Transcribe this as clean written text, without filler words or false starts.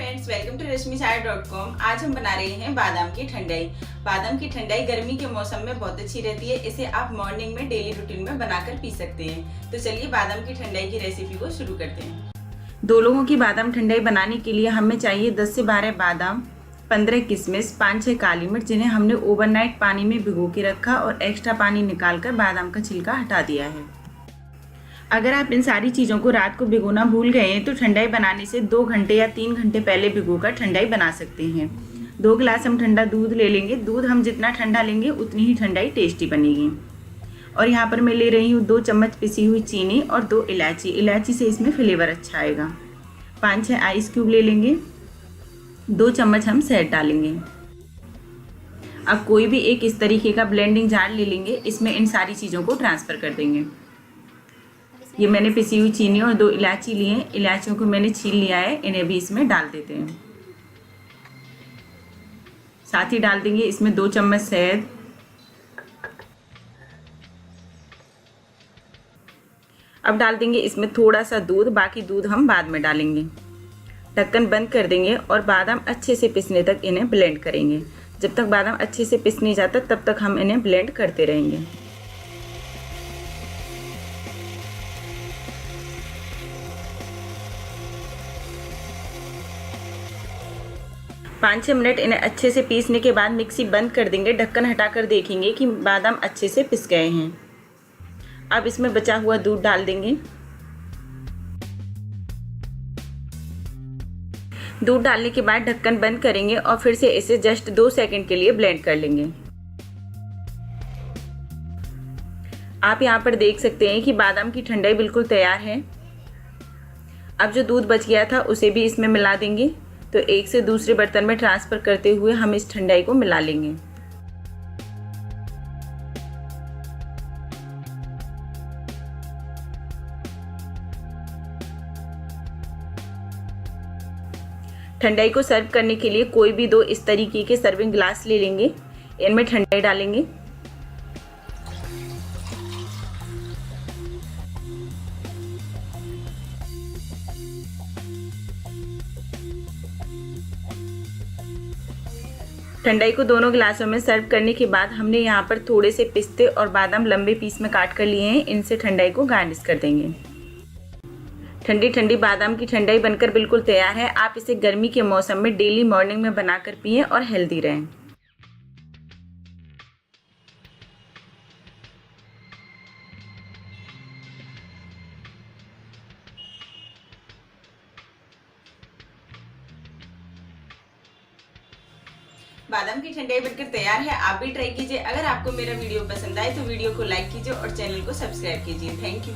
Friends, welcome to rashmichai.com। आज हम बना रहे हैं बादाम की ठंडाई। बादाम की ठंडाई गर्मी के मौसम में बहुत अच्छी रहती है। इसे आप मॉर्निंग में डेली रूटीन में बनाकर पी सकते हैं। तो चलिए बादाम की ठंडाई की रेसिपी को शुरू करते हैं। 2 लोगों की बादाम ठंडाई बनाने के लिए हमें चाहिए 10 से 12 बादाम, 15 किशमिश, 5-6 काली मिर्च, जिन्हें हमने ओवरनाइट पानी में भिगो के रखा और एक्स्ट्रा पानी निकालकर बादाम का छिलका हटा दिया है। अगर आप इन सारी चीज़ों को रात को भिगोना भूल गए हैं तो ठंडाई बनाने से 2 घंटे या 3 घंटे पहले भिगोकर ठंडाई बना सकते हैं। 2 गिलास हम ठंडा दूध ले लेंगे। दूध हम जितना ठंडा लेंगे उतनी ही ठंडाई टेस्टी बनेगी। और यहाँ पर मैं ले रही हूँ 2 चम्मच पिसी हुई चीनी और 2 इलायची। इलायची से इसमें फ्लेवर अच्छा आएगा। 5-6 आइस क्यूब ले लेंगे। 2 चम्मच हम शहद डालेंगे। अब कोई भी एक इस तरीके का ब्लेंडिंग जार ले लेंगे। इसमें इन सारी चीज़ों को ट्रांसफ़र कर देंगे। ये मैंने पिसी हुई चीनी और 2 इलायची लिए हैं। इलायचियों को मैंने छील लिया है, इन्हें भी इसमें डाल देते हैं। साथ ही डाल देंगे इसमें 2 चम्मच शहद। अब डाल देंगे इसमें थोड़ा सा दूध, बाकी दूध हम बाद में डालेंगे। ढक्कन बंद कर देंगे और बादाम अच्छे से पिसने तक इन्हें ब्लेंड करेंगे। जब तक बादाम अच्छे से पिस नहीं जाता तब तक हम इन्हें ब्लेंड करते रहेंगे। 5-6 मिनट इन्हें अच्छे से पीसने के बाद मिक्सी बंद कर देंगे। ढक्कन हटाकर देखेंगे कि बादाम अच्छे से पिस गए हैं। अब इसमें बचा हुआ दूध डाल देंगे। दूध डालने के बाद ढक्कन बंद करेंगे और फिर से इसे जस्ट 2 सेकंड के लिए ब्लेंड कर लेंगे। आप यहाँ पर देख सकते हैं कि बादाम की ठंडाई बिल्कुल तैयार है। अब जो दूध बच गया था उसे भी इसमें मिला देंगे। तो एक से दूसरे बर्तन में ट्रांसफ़र करते हुए हम इस ठंडाई को मिला लेंगे। ठंडाई को सर्व करने के लिए कोई भी 2 इस तरीके के सर्विंग ग्लास ले लेंगे। इनमें ठंडाई डालेंगे। ठंडाई को दोनों गिलासों में सर्व करने के बाद हमने यहाँ पर थोड़े से पिस्ते और बादाम लंबे पीस में काट कर लिए हैं। इनसे ठंडाई को गार्निश कर देंगे। ठंडी ठंडी बादाम की ठंडाई बनकर बिल्कुल तैयार है। आप इसे गर्मी के मौसम में डेली मॉर्निंग में बनाकर पिएं और हेल्दी रहें। बादाम की ठंडाई बनकर तैयार है। आप भी ट्राई कीजिए। अगर आपको मेरा वीडियो पसंद आए तो वीडियो को लाइक कीजिए और चैनल को सब्सक्राइब कीजिए। Thank you.